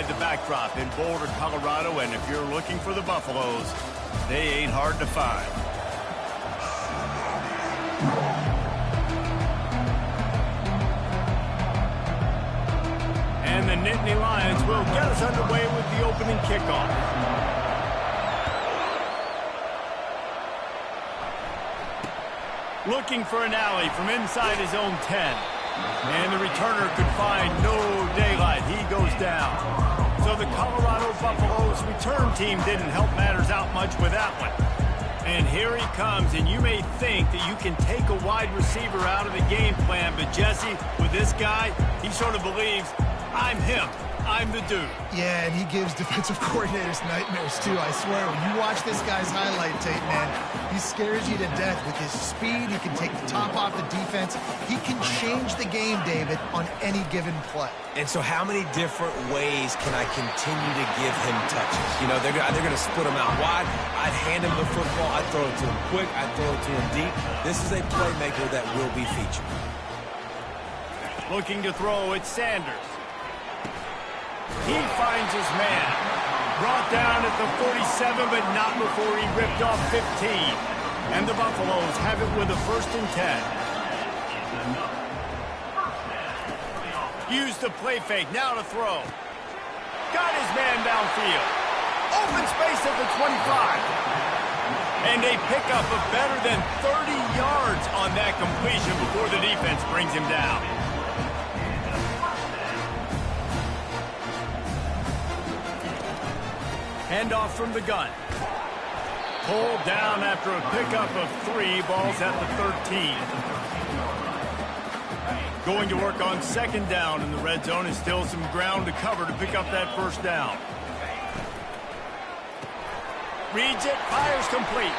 the backdrop in Boulder, Colorado, and if you're looking for the Buffaloes, they ain't hard to find. And the Nittany Lions will get us underway with the opening kickoff. Looking for an alley from inside his own 10. And the returner could find no daylight. He goes down. So the Colorado Buffaloes return team didn't help matters out much with that one. And here he comes, and you may think that you can take a wide receiver out of the game plan, but Jesse, with this guy, he sort of believes, I'm him. I'm the dude. Yeah, and he gives defensive coordinators nightmares, too. I swear, when you watch this guy's highlight tape, man, he scares you to death with his speed. He can take the top off the defense. He can change the game, David, on any given play. And so how many different ways can I continue to give him touches? You know, they're going to split him out wide. I'd hand him the football. I'd throw it to him quick. I'd throw it to him deep. This is a playmaker that will be featured. Looking to throw, it's Sanders. He finds his man. Brought down at the 47, but not before he ripped off 15. And the Buffaloes have it with a 1st and 10. Use the play fake, now to throw. Got his man downfield. Open space at the 25. And they pick up a better than 30 yards on that completion before the defense brings him down. Handoff from the gun. Pulled down after a pickup of 3. Balls at the 13. Going to work on 2nd down in the red zone, and still some ground to cover to pick up that 1st down. Reads it, fires complete.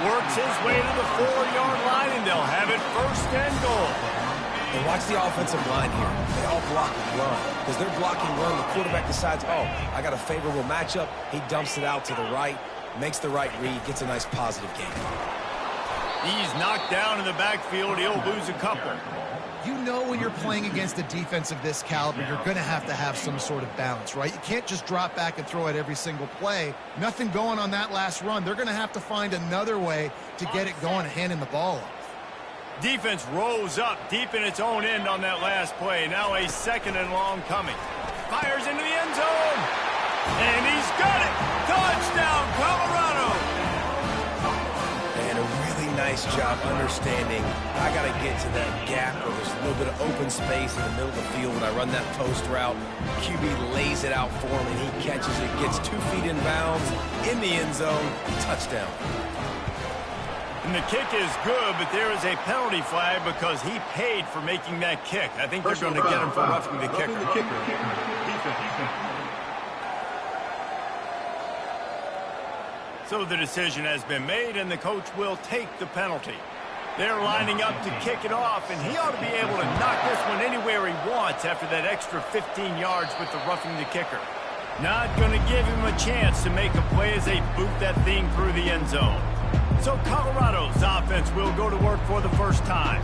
Works his way to the 4-yard line, and they'll have it 1st and goal. And watch the offensive line here. They all block and run. Because they're blocking run, the quarterback decides, oh, I got a favorable matchup. He dumps it out to the right, makes the right read, gets a nice positive gain. He's knocked down in the backfield. He'll lose a couple. You know when you're playing against a defense of this caliber, you're going to have some sort of balance, right? You can't just drop back and throw it every single play. Nothing going on that last run. They're going to have to find another way to get it going and handing the ball off. Defense rose up deep in its own end on that last play. Now a 2nd and long coming. Fires into the end zone. And he's got it. Touchdown, Colorado. And a really nice job understanding I got to get to that gap where there's a little bit of open space in the middle of the field when I run that post route. QB lays it out for him, and he catches it, gets 2 feet in bounds, in the end zone, touchdown. And the kick is good, but there is a penalty flag because he paid for making that kick. I think they're going to get him for roughing the kicker. So the decision has been made, and the coach will take the penalty. They're lining up to kick it off, and he ought to be able to knock this one anywhere he wants after that extra 15 yards with the roughing the kicker. Not going to give him a chance to make a play as they boot that thing through the end zone. So Colorado's offense will go to work for the 1st time.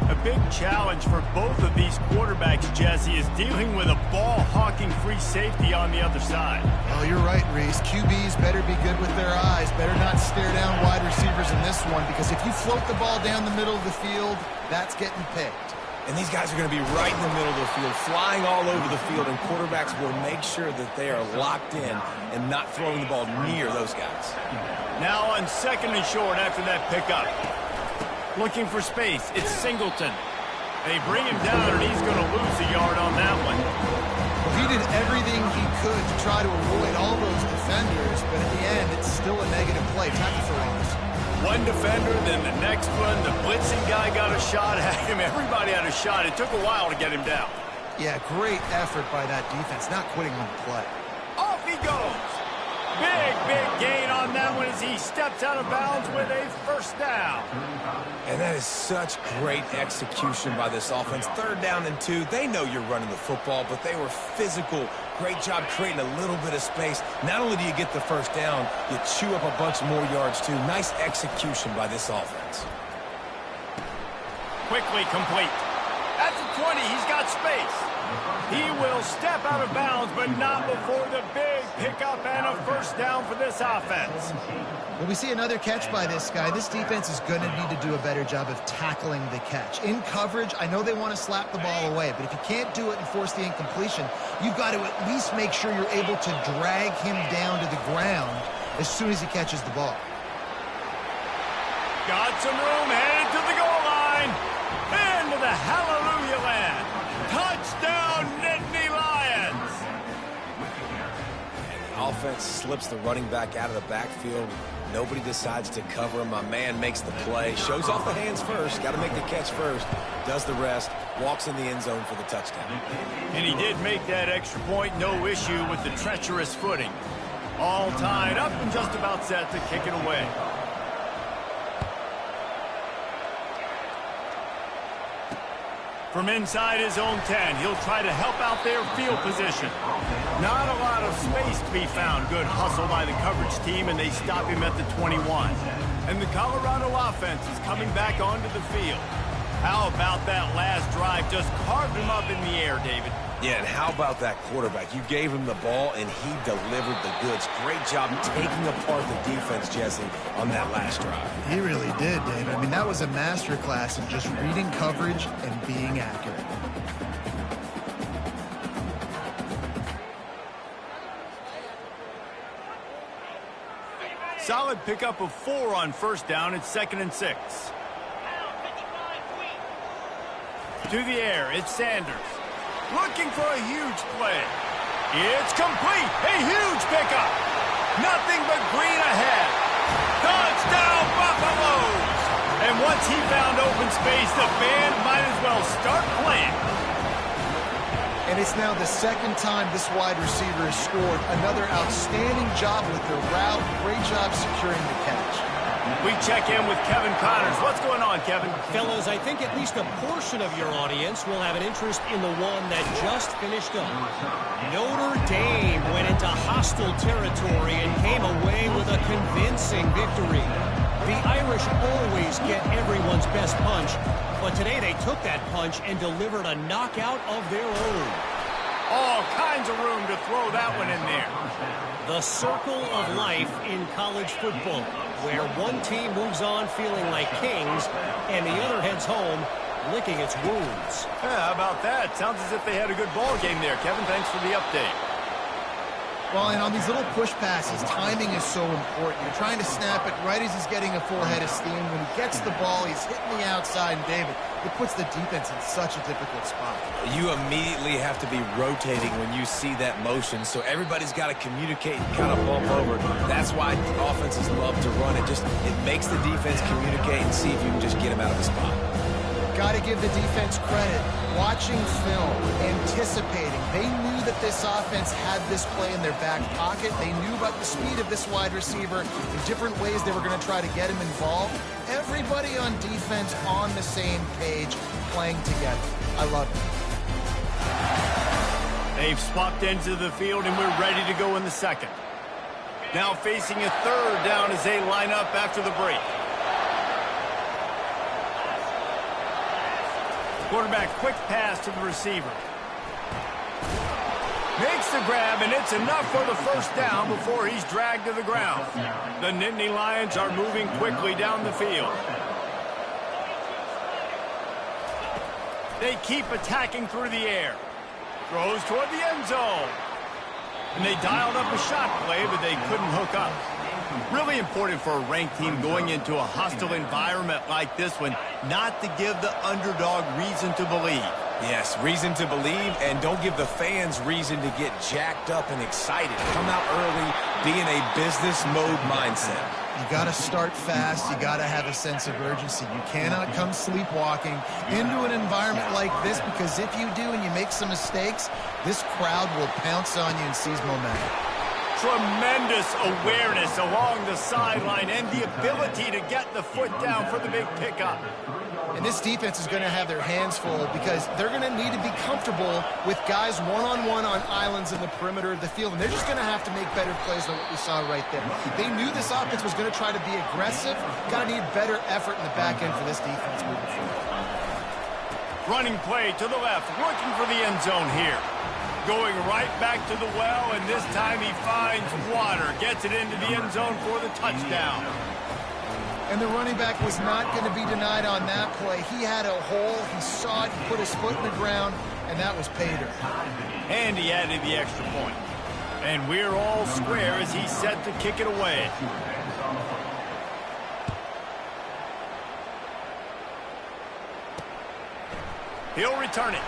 A big challenge for both of these quarterbacks, Jesse, is dealing with a ball-hawking free safety on the other side. Oh, you're right, Reese. QBs better be good with their eyes. Better not stare down wide receivers in this one, because if you float the ball down the middle of the field, that's getting picked. And these guys are going to be right in the middle of the field, flying all over the field, and quarterbacks will make sure that they are locked in and not throwing the ball near those guys. Now on 2nd and short after that pickup. Looking for space, it's Singleton. They bring him down, and he's going to lose a yard on that one. Well, he did everything he could to try to avoid all those defenders, but at the end, it's still a negative play. Tackle for loss. One defender, then the next one. The blitzing guy got a shot at him. Everybody had a shot. It took a while to get him down. Yeah, great effort by that defense, not quitting on the play. Off he goes. Big gain on that one as he steps out of bounds with a 1st down. And that is such great execution by this offense. 3rd down and 2. They know you're running the football, but they were physical. Great job creating a little bit of space. Not only do you get the 1st down, you chew up a bunch more yards too. Nice execution by this offense. Quickly complete. At the 20, he's got space. He will step out of bounds, but not before the big pickup and a first down for this offense. When we see another catch by this guy, this defense is going to need to do a better job of tackling the catch. In coverage, I know they want to slap the ball away, but if you can't do it and force the incompletion, you've got to at least make sure you're able to drag him down to the ground as soon as he catches the ball. Got some room, headed to the goal line. Into the hallelujah land. Touchdown, Nittany Lions. And the offense slips the running back out of the backfield. Nobody decides to cover him. My man makes the play. Shows off the hands first. Got to make the catch first. Does the rest. Walks in the end zone for the touchdown. And he did make that extra point. No issue with the treacherous footing. All tied up and just about set to kick it away. From inside his own 10, he'll try to help out their field position. Not a lot of space to be found. Good hustle by the coverage team, and they stop him at the 21. And the Colorado offense is coming back onto the field. How about that last drive? Just carved him up in the air, David. Yeah, and how about that quarterback? You gave him the ball, and he delivered the goods. Great job taking apart the defense, Jesse, on that last drive. He really did, David. I mean, that was a masterclass in just reading coverage and being accurate. Solid pickup of 4 on first down. It's 2nd and 6. To the air, it's Sanders. Looking for a huge play. It's complete. A huge pickup. Nothing but green ahead. Touchdown, Buffaloes. And once he found open space, the band might as well start playing. And it's now the second time this wide receiver has scored. Another outstanding job with the route. Great job securing the catch. We check in with Kevin Connors. What's going on, Kevin? Fellas, I think at least a portion of your audience will have an interest in the one that just finished up. Notre Dame went into hostile territory and came away with a convincing victory. The Irish always get everyone's best punch, but today they took that punch and delivered a knockout of their own. All kinds of room to throw that one in there. The circle of life in college football, where one team moves on feeling like kings and the other heads home licking its wounds. Yeah, how about that? Sounds as if they had a good ball game there. Kevin, thanks for the update. Well, and on these little push passes, timing is so important. You're trying to snap it right as he's getting a full head of steam. When he gets the ball, he's hitting the outside, and David, it puts the defense in such a difficult spot. You immediately have to be rotating when you see that motion, so everybody's got to communicate and kind of bump over. That's why offenses love to run it. It makes the defense communicate and see if you can just get him out of the spot. Got to give the defense credit. Watching film, anticipating. They knew that this offense had this play in their back pocket. They knew about the speed of this wide receiver, the different ways they were going to try to get him involved. Everybody on defense on the same page, playing together. I love it. They've swapped into the field, and we're ready to go in the second. Now facing a third down as they line up after the break. Quarterback, quick pass to the receiver. Makes the grab, and it's enough for the first down before he's dragged to the ground. The Nittany Lions are moving quickly down the field. They keep attacking through the air. Throws toward the end zone. And they dialed up a shot play, but they couldn't hook up. Really important for a ranked team going into a hostile environment like this one, not to give the underdog reason to believe. Yes, reason to believe, and don't give the fans reason to get jacked up and excited. Come out early, be in a business mode mindset. You got to start fast. You got to have a sense of urgency. You cannot come sleepwalking into an environment like this, because if you do and you make some mistakes, this crowd will pounce on you and seize momentum. Tremendous awareness along the sideline and the ability to get the foot down for the big pickup. And this defense is going to have their hands full, because they're going to need to be comfortable with guys one-on-one on islands in the perimeter of the field. And they're just going to have to make better plays than what we saw right there. They knew this offense was going to try to be aggressive. Got to need better effort in the back end for this defense moving forward. Running play to the left, looking for the end zone here. Going right back to the well, and this time he finds water. Gets it into the end zone for the touchdown. And the running back was not going to be denied on that play. He had a hole, he saw it, he put his foot in the ground, and that was pay dirt. And he added the extra point. And we're all square as he's set to kick it away. He'll return it.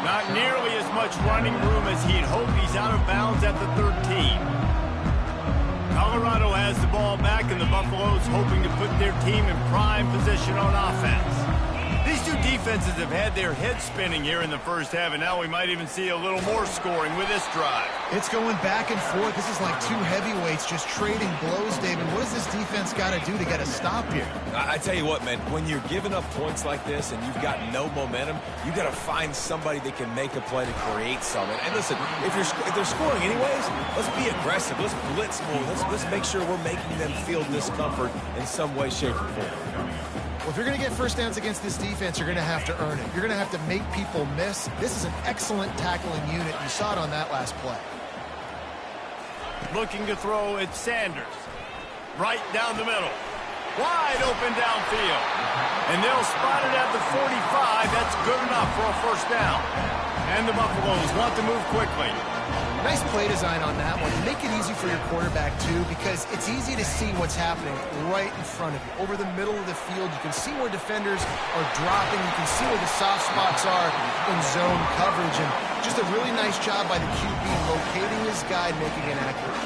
Not nearly as much running room as he'd hoped. He's out of bounds at the 13. Colorado has the ball back, and the Buffaloes hoping to put their team in prime position on offense. These two defenses have had their heads spinning here in the first half, and now we might even see a little more scoring with this drive. It's going back and forth. This is like two heavyweights just trading blows, David. What does this defense got to do to get a stop here? I tell you what, man, when you're giving up points like this and you've got no momentum, you got to find somebody that can make a play to create something. And listen, if they're scoring anyways, let's be aggressive. Let's blitz more. Let's make sure we're making them feel discomfort in some way, shape, or form. Well, if you're going to get first downs against this defense, you're going to have to earn it. You're going to have to make people miss. This is an excellent tackling unit. You saw it on that last play. Looking to throw, it's Sanders. Right down the middle. Wide open downfield. And they'll spot it at the 45. That's good enough for a first down. And the Buffaloes want to move quickly. Nice play design on that one. Make it easy for your quarterback, too, because it's easy to see what's happening right in front of you. Over the middle of the field, you can see where defenders are dropping. You can see where the soft spots are in zone coverage. And just a really nice job by the QB locating his guy and making it accurate.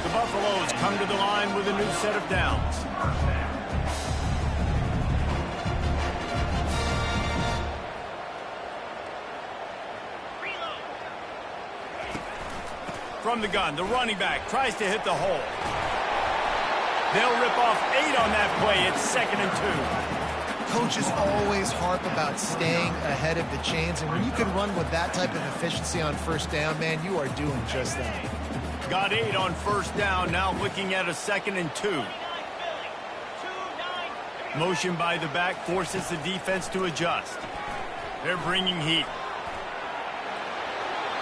The Buffaloes come to the line with a new set of downs. From the gun, the running back tries to hit the hole. They'll rip off 8 on that play. It's 2nd and 2. Coaches always harp about staying ahead of the chains, and when you can run with that type of efficiency on first down, man, you are doing just that. Got 8 on first down, now looking at a 2nd and 2. Motion by the back forces the defense to adjust. They're bringing heat.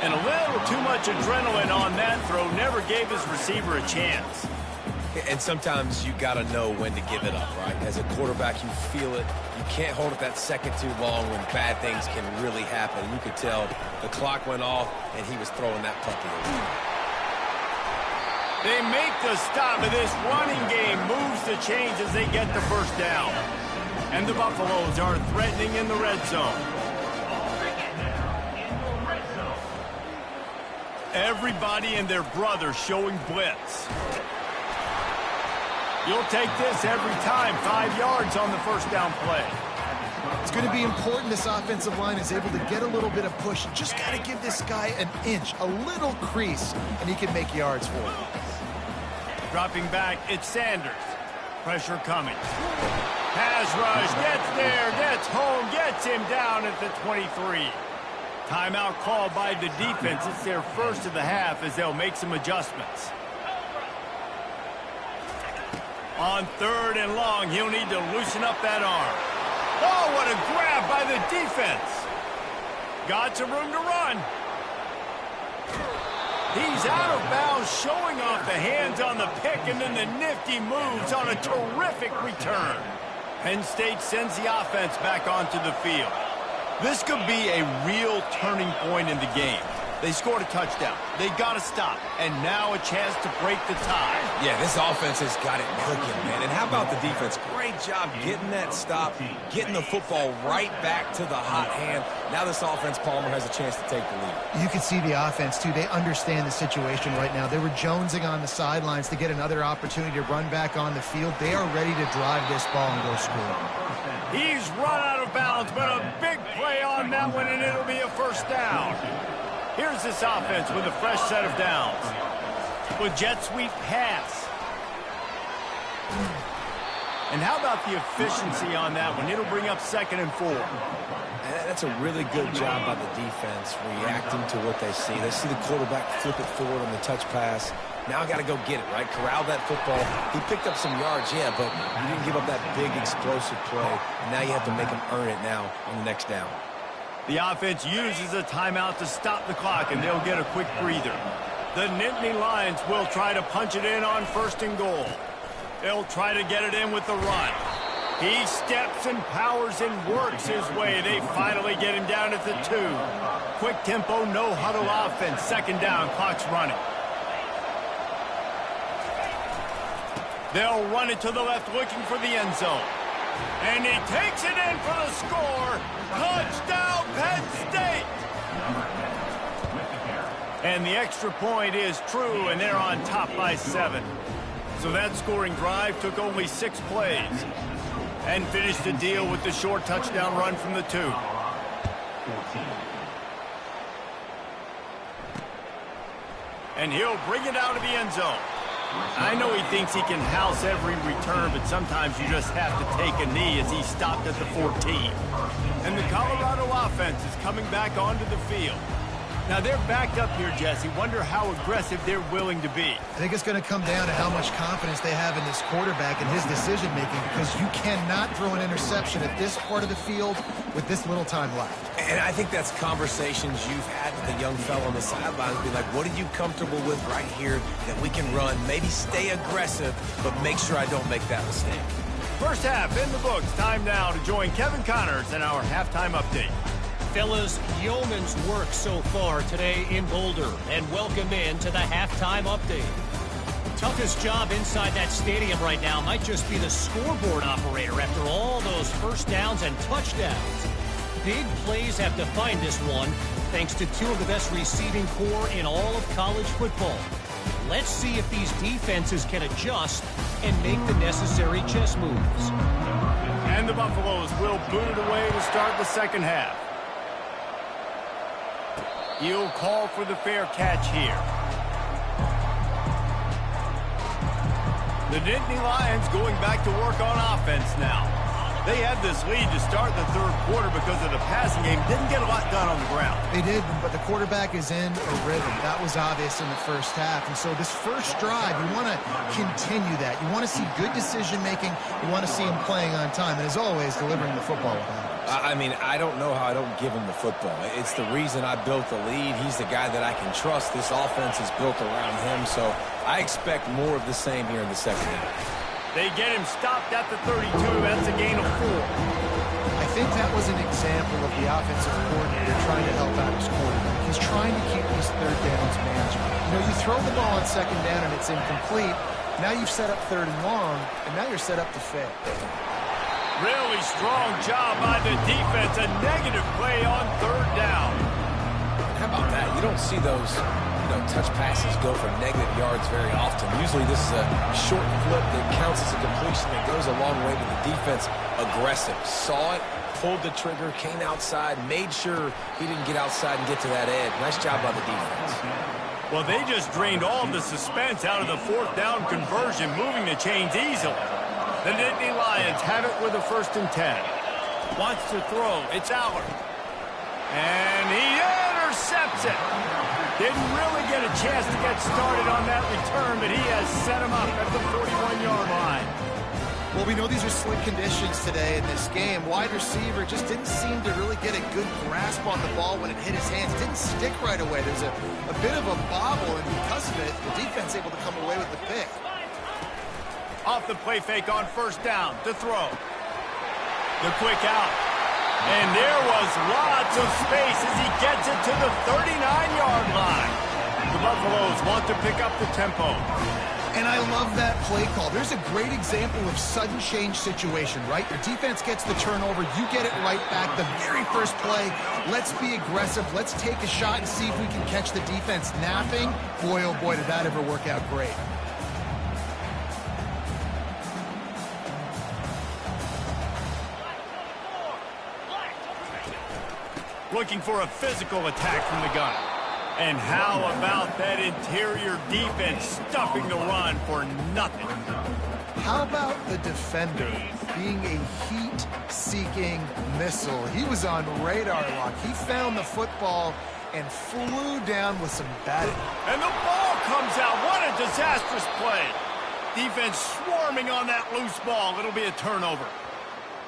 And a little too much adrenaline on that throw. Never gave his receiver a chance. And sometimes you got to know when to give it up, right? As a quarterback, you feel it. You can't hold it that second too long when bad things can really happen. You could tell the clock went off, and he was throwing that puppy away. They make the stop, and this running game moves the chains as they get the first down. And the Buffaloes are threatening in the red zone. Everybody and their brother showing blitz. You'll take this every time. 5 yards on the first down play. It's going to be important this offensive line is able to get a little bit of push. Just got to give this guy an inch, a little crease, and he can make yards for it. Dropping back, it's Sanders. Pressure coming. Pass rush, gets there, gets home, gets him down at the 23. Timeout called by the defense. It's their first of the half as they'll make some adjustments. On 3rd and long, he'll need to loosen up that arm. Oh, what a grab by the defense. Got some room to run. He's out of bounds, showing off the hands on the pick, and then the nifty moves on a terrific return. Penn State sends the offense back onto the field. This could be a real turning point in the game. They scored a touchdown. They got to stop. And now a chance to break the tie. Yeah, this offense has got it cooking, man. And how about the defense? Great job getting that stop, getting the football right back to the hot hand. Now this offense, Palmer, has a chance to take the lead. You can see the offense, too. They understand the situation right now. They were jonesing on the sidelines to get another opportunity to run back on the field. They are ready to drive this ball and go score. He's run out of bounds, but a big play on that one, and it'll be a first down. Here's this offense with a fresh set of downs. With jet sweep pass. And how about the efficiency on that one? It'll bring up 2nd and 4. That's a really good job by the defense, reacting to what they see. They see the quarterback flip it forward on the touch pass. Now I got to go get it, right? Corral that football. He picked up some yards, yeah, but you didn't give up that big explosive play. And now you have to make him earn it now on the next down. The offense uses a timeout to stop the clock, and they'll get a quick breather. The Nittany Lions will try to punch it in on 1st and goal. They'll try to get it in with the run. He steps and powers and works his way. They finally get him down at the 2. Quick tempo, no huddle offense. 2nd down, clock's running. They'll run it to the left, looking for the end zone. And he takes it in for the score. Touchdown, Penn State! And the extra point is true, and they're on top by 7. So that scoring drive took only 6 plays. And finished the deal with the short touchdown run from the 2. And he'll bring it out of the end zone. I know he thinks he can house every return, but sometimes you just have to take a knee as he stopped at the 14. And the Colorado offense is coming back onto the field. Now, they're backed up here, Jesse. Wonder how aggressive they're willing to be. I think it's going to come down to how much confidence they have in this quarterback and his decision-making, because you cannot throw an interception at this part of the field with this little time left. And I think that's conversations you've had with the young fellow on the sidelines. Be like, what are you comfortable with right here that we can run? Maybe stay aggressive, but make sure I don't make that mistake. First half in the books. Time now to join Kevin Connors in our halftime update. Fellas, yeoman's work so far today in Boulder, and welcome in to the halftime update. Toughest job inside that stadium right now might just be the scoreboard operator after all those first downs and touchdowns. Big plays have defined this one, thanks to 2 of the best receiving corps in all of college football. Let's see if these defenses can adjust and make the necessary chess moves. And the Buffaloes will boot it away to start the 2nd half. He'll call for the fair catch here. The Nittany Lions going back to work on offense now. They had this lead to start the 3rd quarter because of the passing game. Didn't get a lot done on the ground. They did, but the quarterback is in a rhythm. That was obvious in the first half. And so this first drive, you want to continue that. You want to see good decision-making. You want to see him playing on time. And as always, delivering the football with that. I mean, I don't know how I don't give him the football. It's the reason I built the lead. He's the guy that I can trust. This offense is built around him, so I expect more of the same here in the 2nd half. They get him stopped at the 32. That's a gain of 4. I think that was an example of the offensive coordinator trying to help out his quarterback. He's trying to keep these 3rd downs manageable. You know, you throw the ball on 2nd down and it's incomplete. Now you've set up 3rd and long, and now you're set up to fail. Really strong job by the defense. A negative play on 3rd down. How about that? You don't see those touch passes go for negative yards very often. Usually this is a short flip that counts as a completion that goes a long way to the defense. Aggressive. Saw it, pulled the trigger, came outside, made sure he didn't get outside and get to that edge. Nice job by the defense. Well, they just drained all of the suspense out of the 4th down conversion, moving the chains easily. The Nittany Lions have it with a 1st and 10. Wants to throw. It's Allard. And he intercepts it. Didn't really get a chance to get started on that return, but he has set him up at the 41-yard line. Well, we know these are slick conditions today in this game. Wide receiver just didn't seem to really get a good grasp on the ball when it hit his hands. Didn't stick right away. There's a bit of a bobble, and because of it, the defense able to come away with the pick. Off the play fake on 1st down to throw. The quick out. And there was lots of space as he gets it to the 39-yard line. The Buffaloes want to pick up the tempo. And I love that play call. There's a great example of sudden change situation, right? Your defense gets the turnover. You get it right back. The very first play, let's be aggressive. Let's take a shot and see if we can catch the defense napping. Boy, oh boy, did that ever work out great. Looking for a physical attack from the gun. And how about that interior defense stuffing the run for nothing? How about the defender being a heat-seeking missile? He was on radar lock. He found the football and flew down with some batting. And the ball comes out. What a disastrous play. Defense swarming on that loose ball. It'll be a turnover.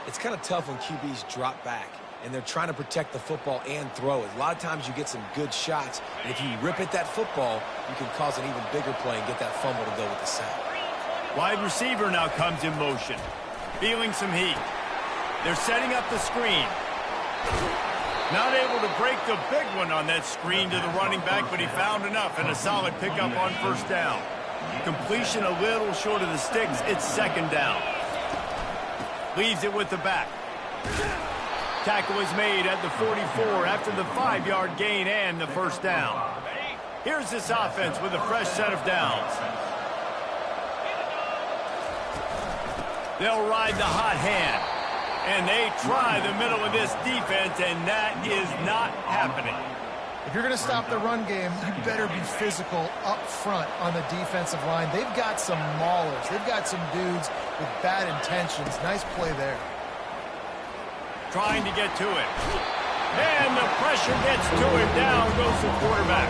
It's kind of tough when QBs drop back and they're trying to protect the football and throw it. A lot of times you get some good shots, and if you rip at that football, you can cause an even bigger play and get that fumble to go with the sack. Wide receiver now comes in motion. Feeling some heat. They're setting up the screen. Not able to break the big one on that screen to the running back, but he found enough and a solid pickup on first down. Completion a little short of the sticks. It's second down. Leaves it with the back. Tackle is made at the 44 after the 5-yard gain and the first down. Here's this offense with a fresh set of downs. They'll ride the hot hand. And they try the middle of this defense, and that is not happening. If you're going to stop the run game, you better be physical up front on the defensive line. They've got some maulers. They've got some dudes with bad intentions. Nice play there. Trying to get to it. And the pressure gets to him. Down goes the quarterback.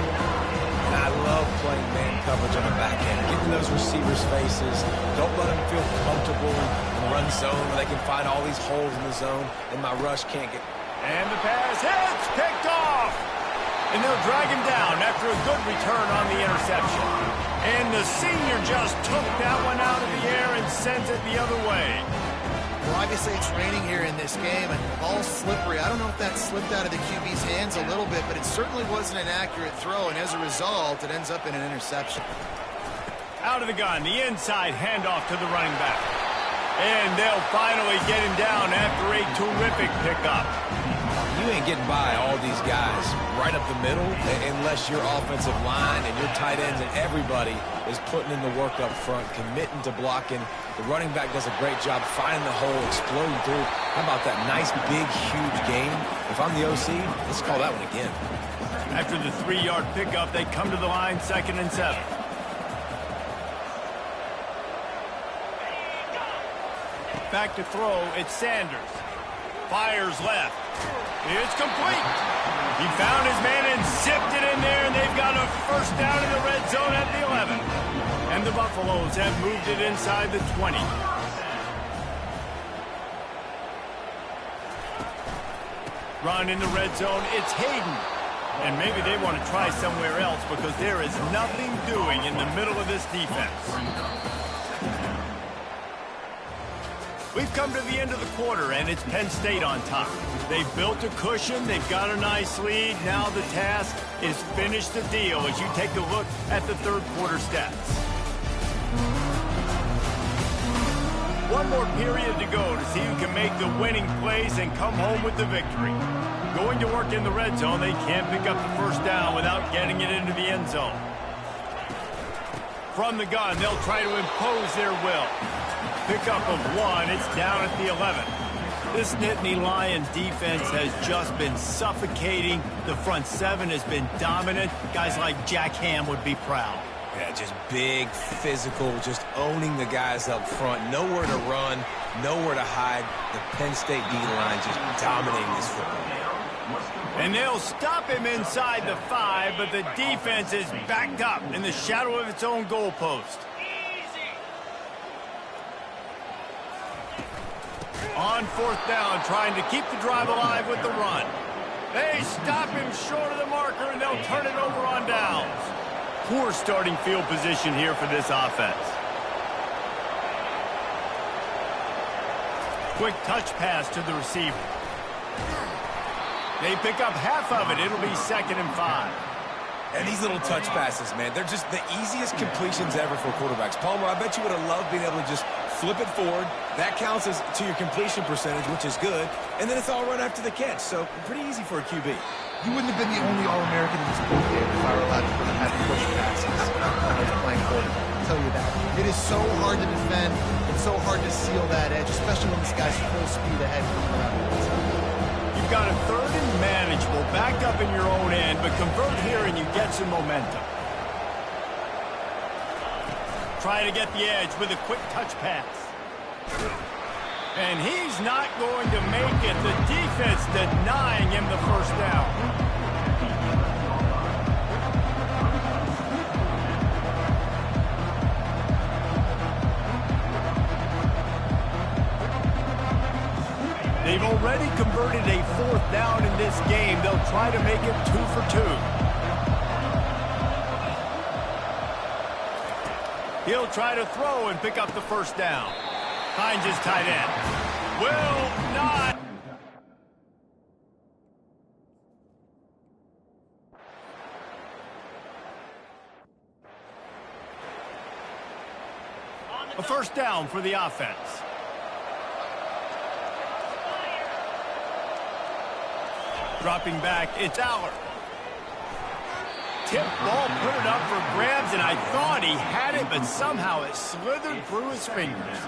I love playing man coverage on the back end. Get in those receivers' faces. Don't let them feel comfortable in the run zone where they can find all these holes in the zone, and my rush can't get... And the pass hits, picked off. And they'll drag him down after a good return on the interception. And the senior just took that one out of the air and sends it the other way. Well, obviously it's raining here in this game, and the ball's slippery. I don't know if that slipped out of the QB's hands a little bit, but it certainly wasn't an accurate throw, and as a result, it ends up in an interception. Out of the gun, the inside handoff to the running back. And they'll finally get him down after a terrific pickup. You ain't getting by all these guys right up the middle unless your offensive line and your tight ends and everybody is putting in the work up front, committing to blocking. The running back does a great job finding the hole, exploding through. How about that nice, big, huge gain? If I'm the OC, let's call that one again. After the 3-yard pickup, they come to the line, 2nd and 7. Back to throw, it's Sanders. Fires left. It's complete. He found his man and zipped it in there, and they've got a first down in the red zone at the 11. And the Buffaloes have moved it inside the 20. Run in the red zone, it's Hayden. And maybe they want to try somewhere else because there is nothing doing in the middle of this defense. We've come to the end of the quarter, and it's Penn State on top. They've built a cushion. They've got a nice lead. Now the task is finish the deal as you take a look at the third quarter stats. One more period to go to see who can make the winning plays and come home with the victory. Going to work in the red zone, they can't pick up the first down without getting it into the end zone. From the gun, they'll try to impose their will. Pickup of 1, it's down at the 11. This Nittany Lion defense has just been suffocating. The front 7 has been dominant. Guys like Jack Ham would be proud. Yeah, just big, physical, just owning the guys up front. Nowhere to run, nowhere to hide. The Penn State D-line just dominating this football. And they'll stop him inside the 5, but the defense is backed up in the shadow of its own goalpost. On fourth down, trying to keep the drive alive with the run. They stop him short of the marker, and they'll turn it over on downs. Poor starting field position here for this offense. Quick touch pass to the receiver. They pick up half of it. It'll be 2nd and 5. And these little touch passes, man, they're just the easiest completions ever for quarterbacks. Palmer, I bet you would have loved being able to just flip it forward. That counts as to your completion percentage, which is good. And then it's all right after the catch. So pretty easy for a QB. You wouldn't have been the only All-American in this ball game if I were allowed to have push passes when I was playing quarterback. I'll tell you that. It is so hard to defend. It's so hard to seal that edge, especially when this guy's full speed ahead coming around. You've got a 3rd and manageable, back up in your own end, but convert here and you get some momentum. try to get the edge with a quick touch pass. And he's not going to make it. The defense denying him the first down. They've already converted a 4th down in this game. They'll try to make it 2 for 2. He'll try to throw and pick up the first down. Finds his tight end. Will not. A first down for the offense. Dropping back, it's Aller. Tip ball, put it up for grabs, and I thought he had it, but somehow it slithered through his fingers.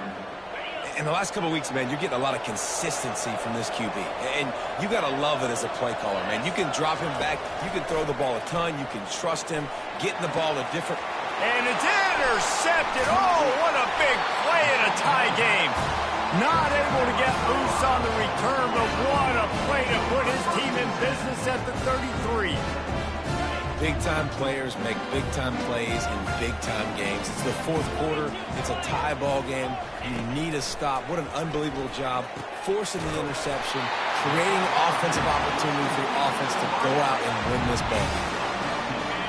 In the last couple of weeks, man, you're getting a lot of consistency from this QB. And you got to love it as a play caller, man. You can drop him back. You can throw the ball a ton. You can trust him, getting the ball a different... And it's intercepted. Oh, what a big play in a tie game. Not able to get loose on the return, but what a play to put his team in business at the 33. Big-time players make big-time plays in big-time games. It's the 4th quarter. It's a tie ball game. You need a stop. What an unbelievable job forcing the interception, creating offensive opportunity for the offense to go out and win this ball.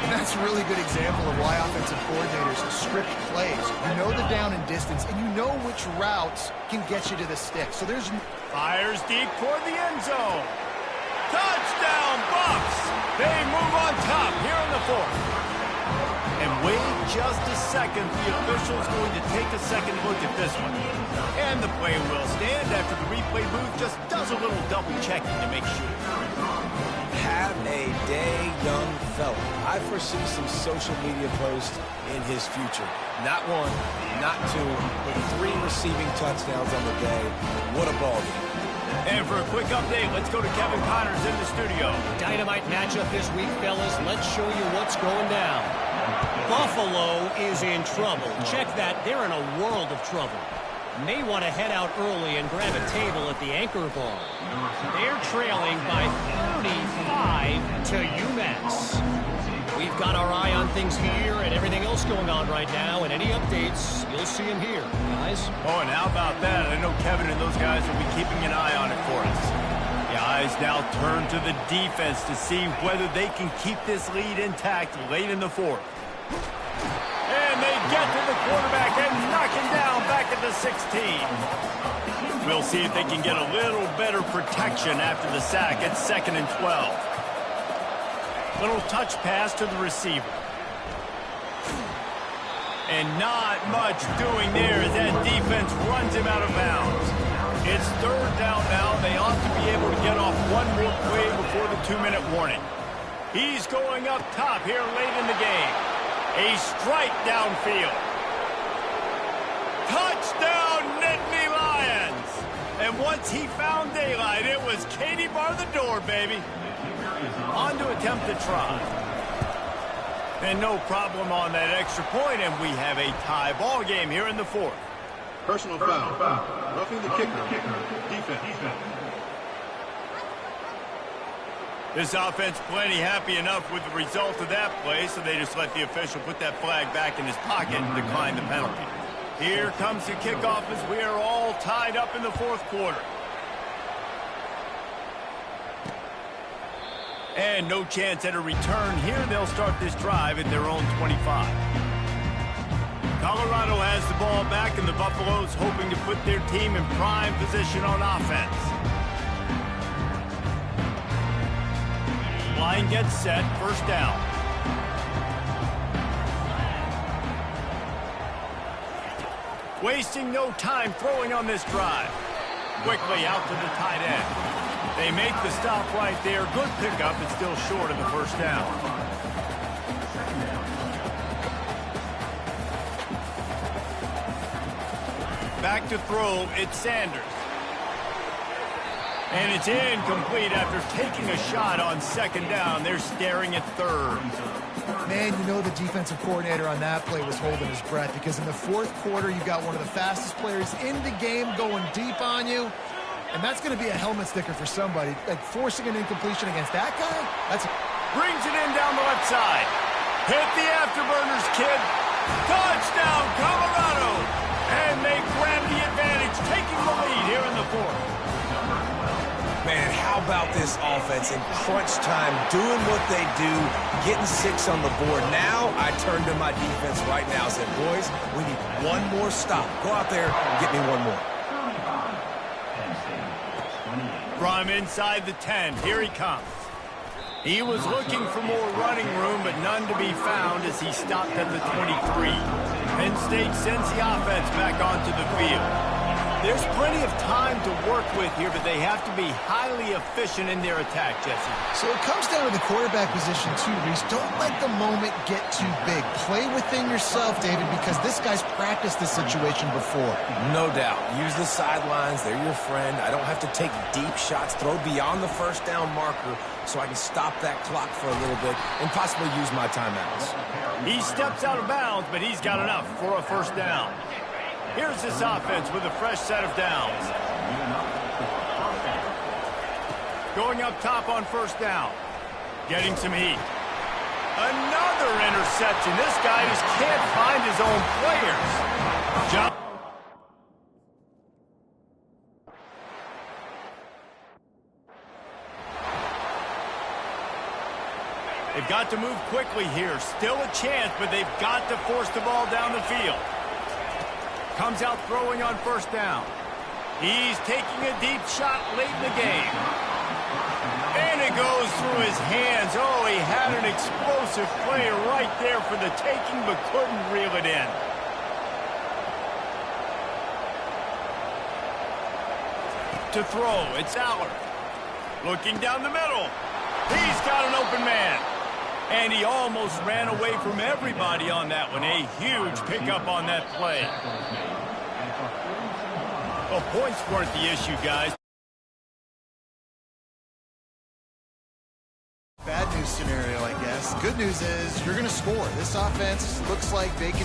And that's a really good example of why offensive coordinators script plays. You know the down and distance, and you know which routes can get you to the stick. So there's... Fires deep toward the end zone. Touchdown, Bucs! They move on top here in the 4th. And wait just a second. The official's going to take a second look at this one. And the play will stand after the replay booth just does a little double checking to make sure. Have a day, young fella. I foresee some social media posts in his future. Not 1, not 2, but 3 receiving touchdowns on the day. What a ball game. And for a quick update, let's go to Kevin Connors in the studio. Dynamite matchup this week, fellas. Let's show you what's going down. Buffalo is in trouble. Check that. They're in a world of trouble. May want to head out early and grab a table at the Anchor Bar. They're trailing by 35 to UMass. We've got our eye on things here and everything else going on right now, and any updates, you'll see them here, guys. Oh, and how about that? I know Kevin and those guys will be keeping an eye on it for us. The eyes now turn to the defense to see whether they can keep this lead intact late in the 4th. And they get to the quarterback and knock him down back at the 16. We'll see if they can get a little better protection after the sack. It's 2nd and 12. Little touch pass to the receiver. And not much doing there as that defense runs him out of bounds. It's 3rd down now. They ought to be able to get off one more play before the 2-minute warning. He's going up top here late in the game. A strike downfield. Touchdown, Nittany Lions! And once he found daylight, it was Katie bar the door, baby. On to attempt the try. And no problem on that extra point, and we have a tie ball game here in the 4th. Personal foul. Roughing the kicker. Defense. This offense plenty happy enough with the result of that play, so they just let the official put that flag back in his pocket and decline the penalty. Here comes the kickoff as we are all tied up in the 4th quarter. And no chance at a return here. They'll start this drive at their own 25. Colorado has the ball back, and the Buffaloes hoping to put their team in prime position on offense. Line gets set, 1st down. Wasting no time throwing on this drive. Quickly out to the tight end. They make the stop right there. Good pickup, but still short of the 1st down. Back to throw, it's Sanders. And it's incomplete after taking a shot on 2nd down. They're staring at 3rd. Man, And you know the defensive coordinator on that play was holding his breath, because in the fourth quarter, you got one of the fastest players in the game going deep on you. And that's going to be a helmet sticker for somebody. Like, forcing an incompletion against that guy, that's... Brings it in down the left side. Hit the afterburners, kid. Touchdown, Colorado. And they grab the advantage, taking the lead here in the fourth. Man, how about this offense in crunch time, doing what they do, getting 6 on the board. Now I turn to my defense right now and said, boys, we need one more stop. Go out there and get me one more. From inside the 10, here he comes. He was looking for more running room, but none to be found as he stopped at the 23. Penn State sends the offense back onto the field. There's plenty of time to work with here, but they have to be highly efficient in their attack, Jesse. So it comes down to the quarterback position too, Reese. Don't let the moment get too big. Play within yourself, David, because this guy's practiced this situation before. No doubt. Use the sidelines. They're your friend. I don't have to take deep shots, throw beyond the first down marker so I can stop that clock for a little bit and possibly use my timeouts. He steps out of bounds, but he's got enough for a first down. Here's this offense with a fresh set of downs. Going up top on first down. Getting some heat. Another interception. This guy just can't find his own players. Jump. They've got to move quickly here. Still a chance, but they've got to force the ball down the field. Comes out throwing on first down. He's taking a deep shot late in the game. And it goes through his hands. Oh, he had an explosive play right there for the taking, but couldn't reel it in. To throw, it's Allard. Looking down the middle. He's got an open man. And he almost ran away from everybody on that one. A huge pickup on that play. Well, points weren't the issue, guys. Bad news scenario, I guess. Good news is you're going to score. This offense looks like they can